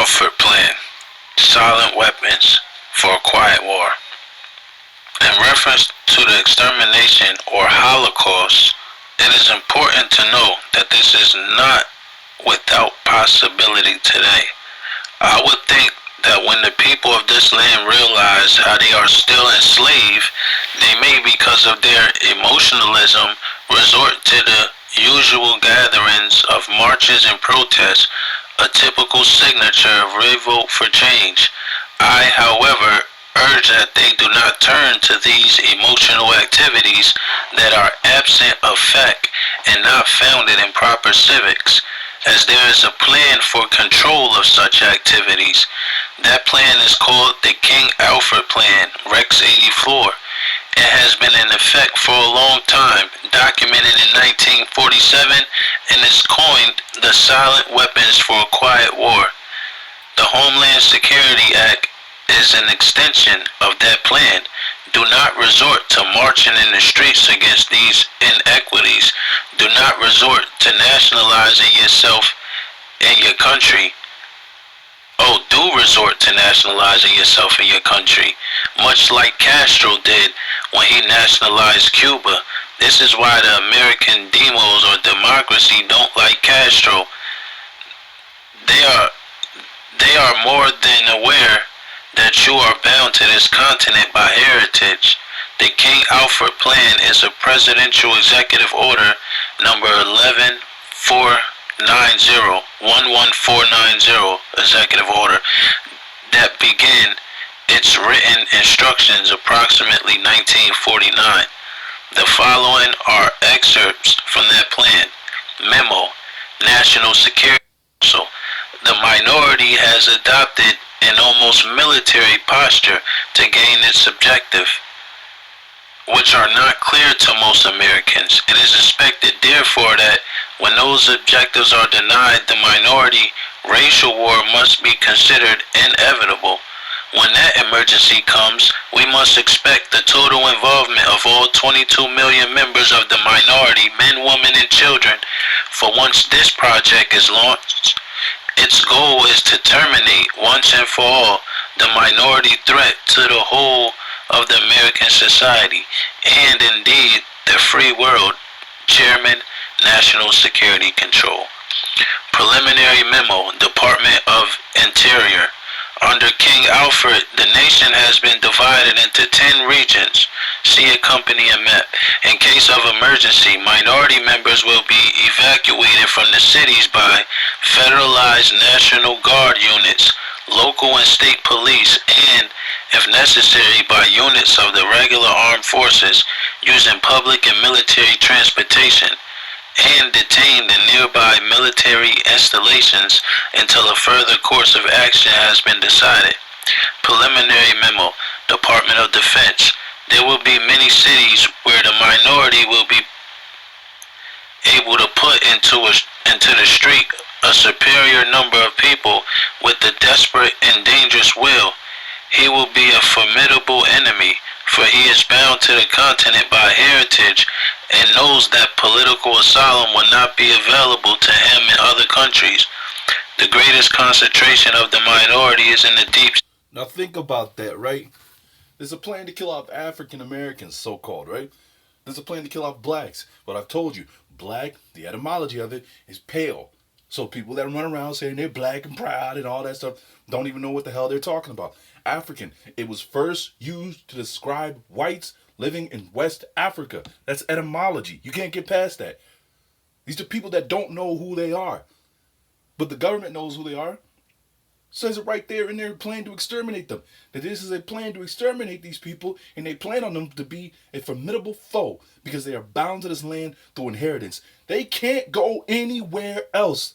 Alfred Plan, Silent Weapons for a Quiet War. In reference to the extermination or Holocaust, it is important to know that this is not without possibility today. I would think that when the people of this land realize how they are still enslaved, they may, because of their emotionalism, resort to the usual gatherings of marches and protests, a typical signature of revolt for change. I, however, urge that they do not turn to these emotional activities that are absent of fact and not founded in proper civics, as there is a plan for control of such activities. That plan is called the King Alfred Plan, Rex 84. It has been in effect for a long time, documented in 1947, and is coined the Silent Weapons for a Quiet War. The Homeland Security Act is an extension of that plan. Do not resort to marching in the streets against these inequities. Do not resort to nationalizing yourself and your country. Oh, do resort to nationalizing yourself and your country, much like Castro did when he nationalized Cuba. This is why the American demos or democracy don't like Castro. They are more than aware that you are bound to this continent by heritage. The King Alfred Plan is a presidential executive order number 11490 executive order that began its written instructions approximately 1949. The following are excerpts from that plan. Memo, National Security Council. The minority has adopted an almost military posture to gain its objective, which are not clear to most Americans. It is expected, therefore, that when those objectives are denied, the minority racial war must be considered inevitable. When that emergency comes, we must expect the total involvement of all 22 million members of the minority, men, women, and children. For once this project is launched, its goal is to terminate once and for all the minority threat to the whole of the American society and indeed the free world. Chairman, National Security Control. Preliminary Memo, Department of Interior. Under King Alfred, the nation has been divided into 10 regions. See accompanying map. In case of emergency, minority members will be evacuated from the cities by federalized National Guard units, local and state police, and, if necessary, by units of the regular armed forces using public and military transportation, and detained in nearby military installations until a further course of action has been decided. Preliminary Memo, Department of Defense. There will be many cities where the minority will be able to put into the street a superior number of people with a desperate and dangerous will. He will be a formidable enemy, for he is bound to the continent by heritage and knows that political asylum will not be available to him in other countries. The greatest concentration of the minority is in the deep. Now think about that, right? There's a plan to kill off African Americans, so-called, right? There's a plan to kill off blacks. But I've told you, black, the etymology of it, is pale. So people that run around saying they're black and proud and all that stuff don't even know what the hell they're talking about. African, it was first used to describe whites living in West Africa. That's etymology. You can't get past that. These are people that don't know who they are. But the government knows who they are. Says it right there in their plan to exterminate them. That this is a plan to exterminate these people, and they plan on them to be a formidable foe because they are bound to this land through inheritance. They can't go anywhere else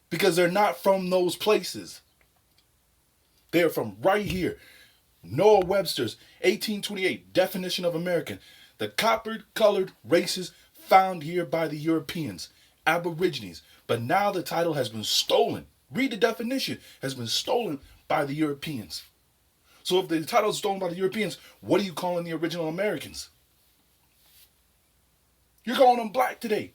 because they're not from those places. They're from right here. Noah Webster's 1828 definition of American. The copper-colored races found here by the Europeans, Aborigines. But now the title has been stolen. Read the definition. Has been stolen by the Europeans. So if the title is stolen by the Europeans, what are you calling the original Americans? You're calling them black today.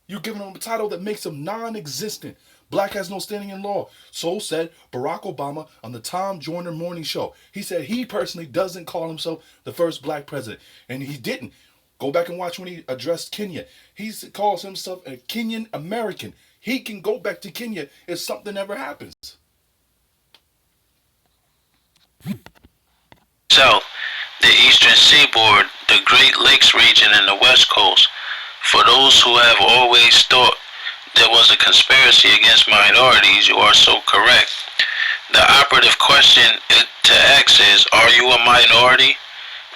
You're giving him a title that makes him non-existent. Black has no standing in law. So said Barack Obama on the Tom Joyner Morning Show. He said he personally doesn't call himself the first black president. And he didn't. Go back and watch when he addressed Kenya. He calls himself a Kenyan American. He can go back to Kenya if something ever happens. South, the Eastern Seaboard, the Great Lakes region, and the West Coast. For those who have always thought there was a conspiracy against minorities, you are so correct. The operative question to ask is, are you a minority?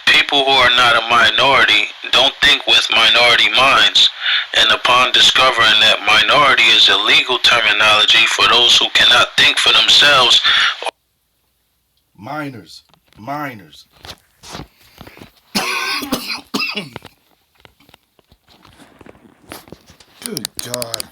People who are not a minority don't think with minority minds, and upon discovering that minority is a legal terminology for those who cannot think for themselves. Minors. Good God.